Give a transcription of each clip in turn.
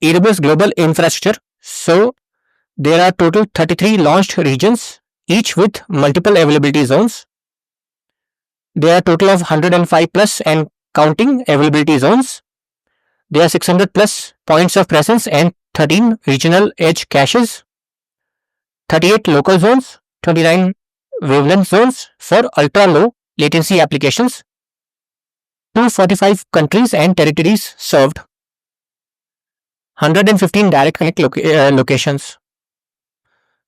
AWS Global Infrastructure. So there are total 33 launched regions, each with multiple availability zones. There are a total of 105 plus and counting availability zones. There are 600 plus points of presence and 13 regional edge caches, 38 local zones, 29 wavelength zones for ultra low latency applications, 245 countries and territories served, 115 direct connect locations.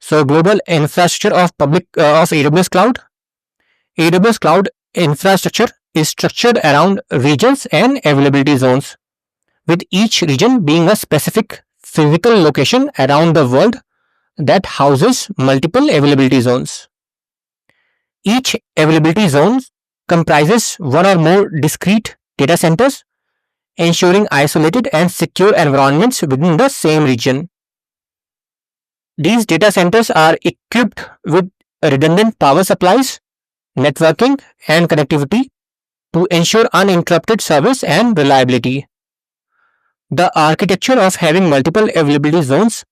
So global infrastructure of AWS Cloud. AWS Cloud infrastructure is structured around regions and availability zones, with each region being a specific physical location around the world that houses multiple availability zones. Each availability zone comprises one or more discrete data centers, ensuring isolated and secure environments within the same region. These data centers are equipped with redundant power supplies, networking, and connectivity to ensure uninterrupted service and reliability. The architecture of having multiple availability zones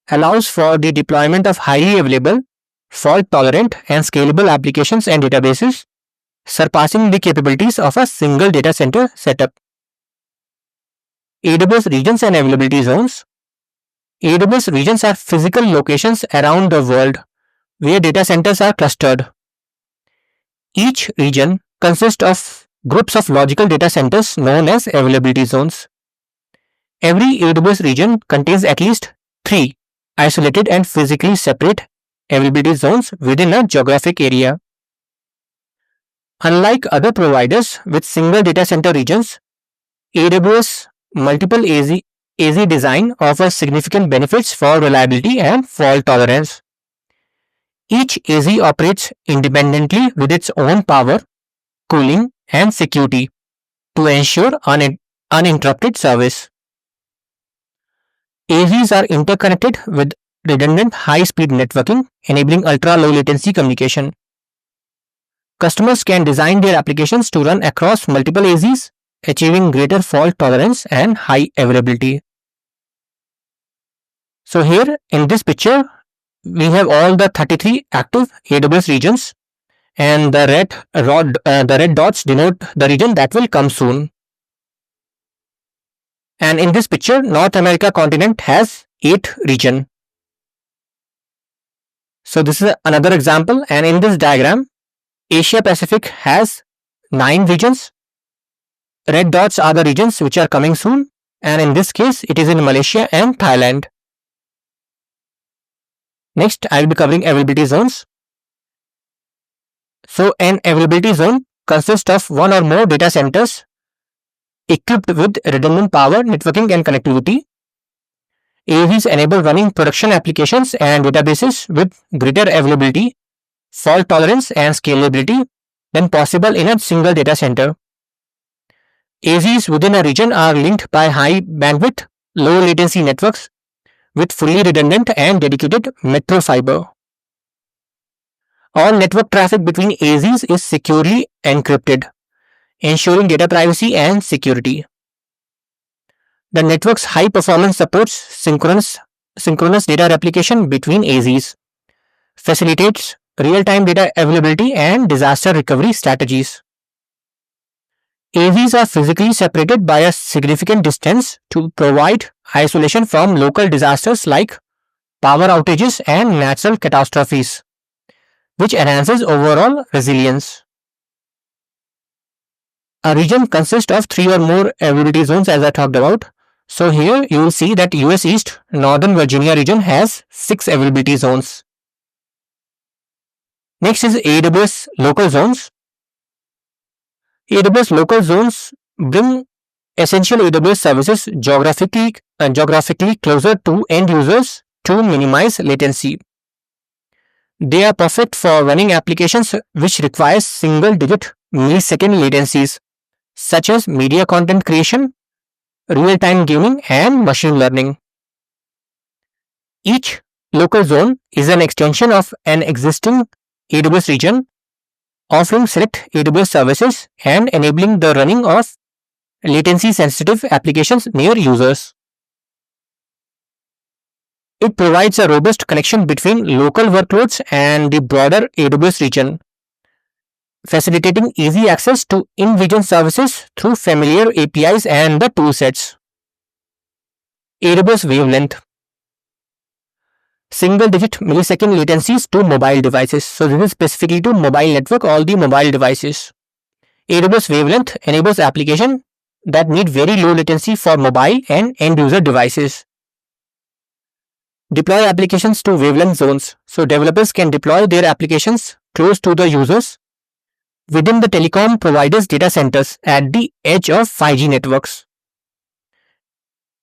allows for the deployment of highly available, fault-tolerant, and scalable applications and databases, surpassing the capabilities of a single data center setup. AWS regions and availability zones. AWS regions are physical locations around the world where data centers are clustered. Each region consists of groups of logical data centers known as availability zones. Every AWS region contains at least 3 isolated and physically separate availability zones within a geographic area. Unlike other providers with single data center regions, AWS multiple AZ design offers significant benefits for reliability and fault tolerance. Each AZ operates independently with its own power, cooling, and security to ensure uninterrupted service. AZs are interconnected with redundant high-speed networking, enabling ultra-low latency communication. Customers can design their applications to run across multiple AZs, achieving greater fault tolerance and high availability. So here in this picture, we have all the 33 active AWS regions, and the red dots denote the region that will come soon. And in this picture, North America continent has 8 regions. So this is another example, and in this diagram, Asia Pacific has 9 regions. Red dots are the regions which are coming soon, and in this case, it is in Malaysia and Thailand. Next, I will be covering availability zones. So an availability zone consists of one or more data centers equipped with redundant power, networking, and connectivity. AVs enable running production applications and databases with greater availability, fault tolerance, and scalability than possible in a single data center. AVs within a region are linked by high bandwidth, low latency networks with fully redundant and dedicated metro fiber. All network traffic between AZs is securely encrypted, ensuring data privacy and security. The network's high performance supports synchronous data replication between AZs, facilitates real-time data availability and disaster recovery strategies. AZs are physically separated by a significant distance to provide isolation from local disasters like power outages and natural catastrophes, which enhances overall resilience. A region consists of 3 or more availability zones, as I talked about. So here you will see that US East Northern Virginia region has 6 availability zones. Next is AWS local zones. AWS local zones bring essential AWS services geographically closer to end users to minimize latency. They are perfect for running applications which require single-digit millisecond latencies, such as media content creation, real-time gaming, and machine learning. Each local zone is an extension of an existing AWS region, offering select AWS services and enabling the running of latency-sensitive applications near users. It provides a robust connection between local workloads and the broader AWS region, facilitating easy access to in-region services through familiar APIs and the toolsets. AWS wavelength. Single-digit millisecond latencies to mobile devices. So this is specifically to mobile network, all the mobile devices. AWS wavelength enables applications that need very low latency for mobile and end-user devices. Deploy applications to wavelength zones. So developers can deploy their applications close to the users within the telecom providers' data centers at the edge of 5G networks.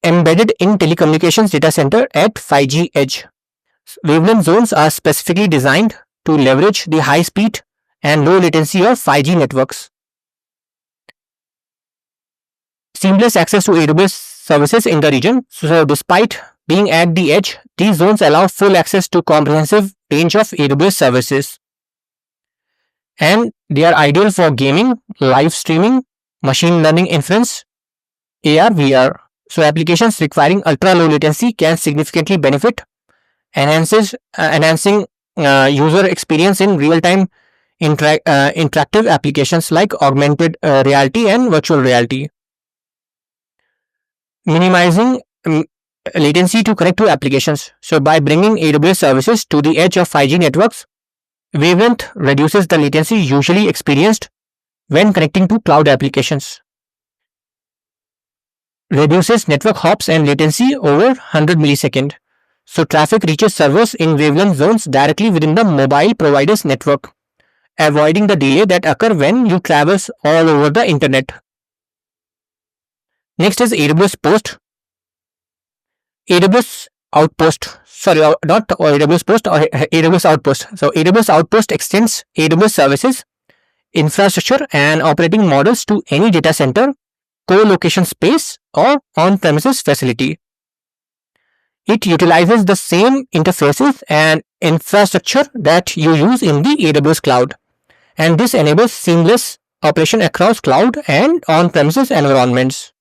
Embedded in telecommunications data center at 5G edge. Wavelength zones are specifically designed to leverage the high speed and low latency of 5G networks. Seamless access to AWS services in the region. So despite being at the edge, these zones allow full access to comprehensive range of AWS services. And they are ideal for gaming, live streaming, machine learning inference, AR, VR. So applications requiring ultra low latency can significantly benefit, enhancing user experience in real-time interactive applications like augmented reality and virtual reality. Minimizing latency to connect to applications. So by bringing AWS services to the edge of 5G networks, wavelength reduces the latency usually experienced when connecting to cloud applications. Reduces network hops and latency over 100 milliseconds. So traffic reaches servers in wavelength zones directly within the mobile provider's network, avoiding the delay that occur when you traverse all over the internet. Next is AWS Post. AWS Outpost. Sorry, not AWS Post or AWS Outpost. So AWS Outpost extends AWS services, infrastructure and operating models to any data center, co-location space or on-premises facility. It utilizes the same interfaces and infrastructure that you use in the AWS cloud, and this enables seamless operation across cloud and on-premises environments.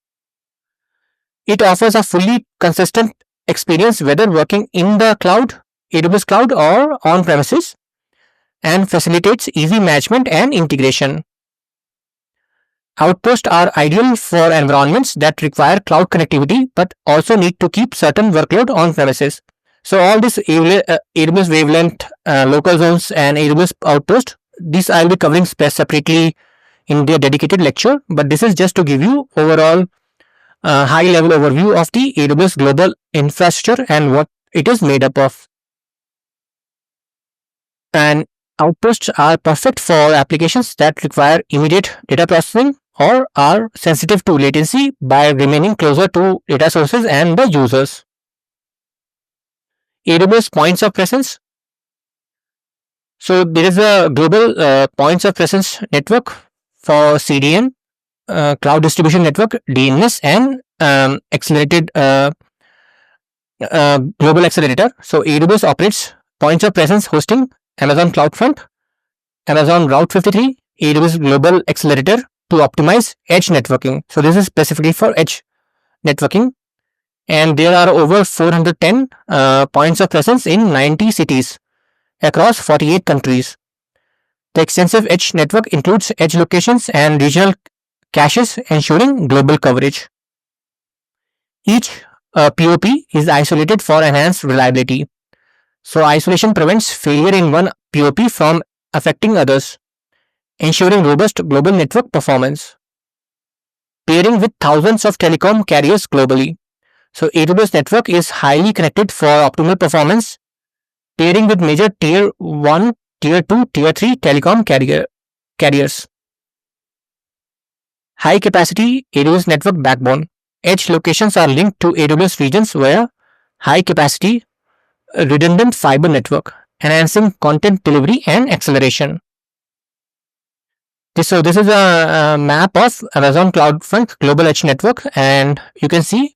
It offers a fully consistent experience whether working in the cloud, AWS cloud or on-premises, and facilitates easy management and integration. Outposts are ideal for environments that require cloud connectivity but also need to keep certain workload on premises. So all this AWS wavelength, local zones and AWS outpost, these I will be covering separately in their dedicated lecture, but this is just to give you overall high level overview of the AWS Global Infrastructure and what it is made up of. And outposts are perfect for applications that require immediate data processing or are sensitive to latency by remaining closer to data sources and the users. AWS points of presence. So there is a global points of presence network for CDN, Cloud Distribution Network, DNS, and accelerated global accelerator. So AWS operates points of presence hosting, Amazon CloudFront, Amazon Route 53, AWS Global Accelerator to optimize edge networking. So this is specifically for edge networking, and there are over 410 points of presence in 90 cities across 48 countries. The extensive edge network includes edge locations and regional caches, ensuring global coverage. Each POP is isolated for enhanced reliability. So isolation prevents failure in one POP from affecting others, ensuring robust global network performance. Pairing with thousands of telecom carriers globally. So AWS network is highly connected for optimal performance, pairing with major tier 1, tier 2, tier 3 telecom carriers. High capacity AWS network backbone. Edge locations are linked to AWS regions via high capacity redundant fiber network, enhancing content delivery and acceleration. So this is a map of Amazon CloudFront Global Edge Network, and you can see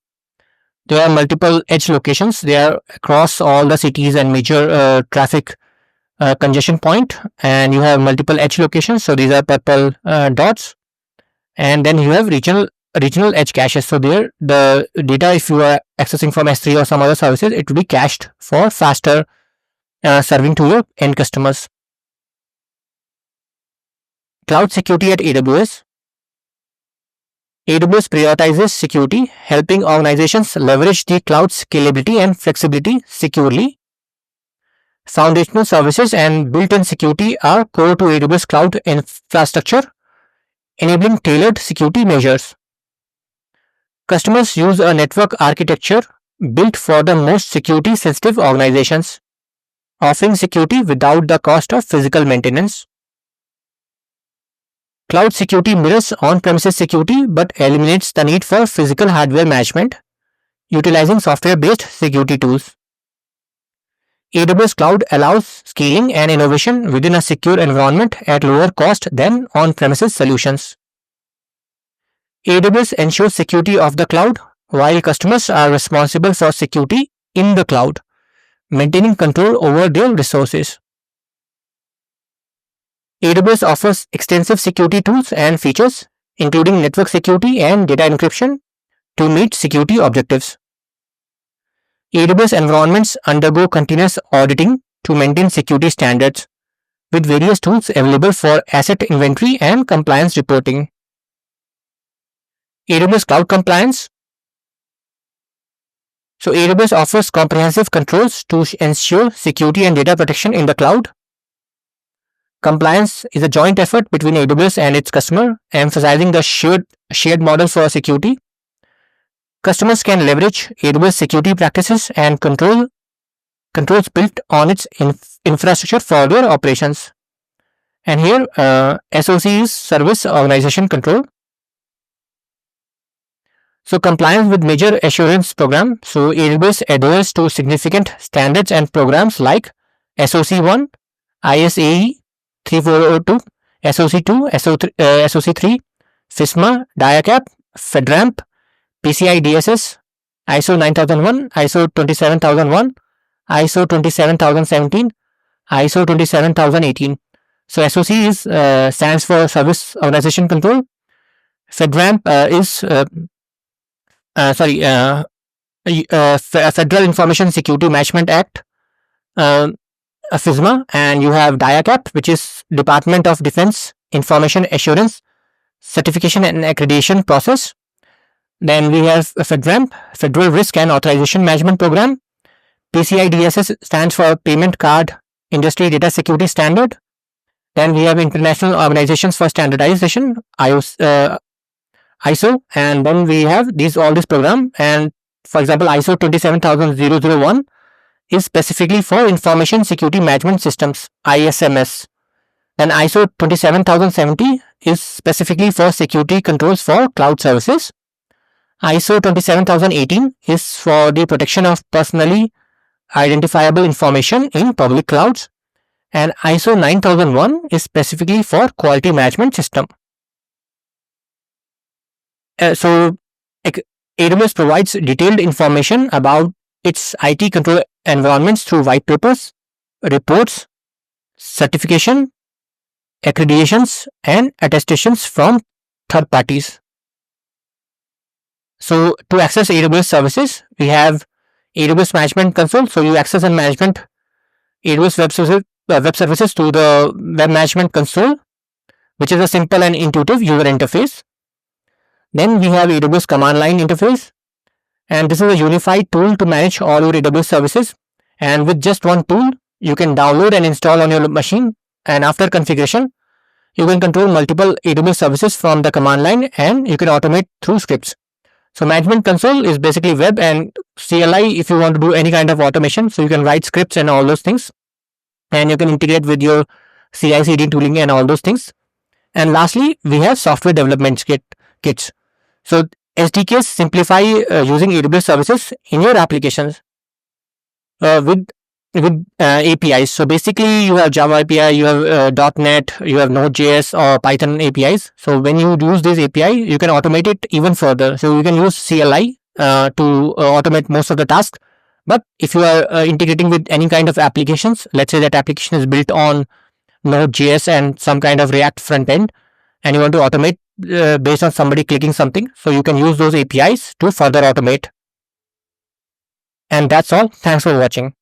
there are multiple edge locations. They are across all the cities and major traffic congestion point, and you have multiple edge locations. So these are purple dots, and then you have regional regional edge caches. So there, the data, if you are accessing from S3 or some other services, it will be cached for faster serving to your end customers. Cloud security at AWS. AWS prioritizes security, helping organizations leverage the cloud scalability and flexibility securely. Foundational services and built-in security are core to AWS cloud infrastructure, enabling tailored security measures. Customers use a network architecture built for the most security-sensitive organizations, offering security without the cost of physical maintenance. Cloud security mirrors on-premises security but eliminates the need for physical hardware management, utilizing software-based security tools. AWS Cloud allows scaling and innovation within a secure environment at lower cost than on-premises solutions. AWS ensures security of the cloud, while customers are responsible for security in the cloud, maintaining control over their resources. AWS offers extensive security tools and features, including network security and data encryption, to meet security objectives. AWS environments undergo continuous auditing to maintain security standards, with various tools available for asset inventory and compliance reporting. AWS Cloud Compliance. So AWS offers comprehensive controls to ensure security and data protection in the cloud. Compliance is a joint effort between AWS and its customer, emphasizing the shared model for security. Customers can leverage AWS security practices and controls built on its infrastructure for their operations. And here, SOC is Service Organization Control. So compliance with major assurance program. So AWS adheres to significant standards and programs like SOC 1, ISAE 3402, SOC 2, SOC 3, FISMA, DIACAP, FedRAMP, PCI DSS, ISO 9001, ISO 27001, ISO 27017, ISO 27018. So SOC is stands for Service Organization Control. FedRAMP is Federal Information Security Management Act, FISMA, and you have DIACAP, which is Department of Defense Information Assurance Certification and Accreditation Process. Then we have FedRAMP, Federal Risk and Authorization Management Program. PCI DSS stands for Payment Card Industry Data Security Standard. Then we have International Organizations for Standardization, ISO, and then we have all this program. And for example, ISO 27001 is specifically for Information Security Management Systems, ISMS. Then ISO 27070 is specifically for security controls for cloud services. ISO 27018 is for the protection of personally identifiable information in public clouds, and ISO 9001 is specifically for quality management system. So AWS provides detailed information about its IT control environments through white papers, reports, certification, accreditations, and attestations from third parties. So to access AWS services, we have AWS Management Console. So you access and management AWS web services through the Web Management Console, which is a simple and intuitive user interface. Then we have AWS Command Line interface, and this is a unified tool to manage all your AWS services. And with just one tool, you can download and install on your machine, and after configuration, you can control multiple AWS services from the command line, and you can automate through scripts. So Management Console is basically web, and CLI if you want to do any kind of automation. So you can write scripts and all those things, and you can integrate with your CI/CD tooling and all those things. And lastly, we have software development kits. So SDKs simplify using AWS services in your applications with APIs. So basically, you have Java API, you have .NET, you have Node.js or Python APIs. So when you use this API, you can automate it even further. So you can use CLI to automate most of the tasks. But if you are integrating with any kind of applications, let's say that application is built on Node.js and some kind of React front end, and you want to automate based on somebody clicking something. So you can use those APIs to further automate. And that's all. Thanks for watching.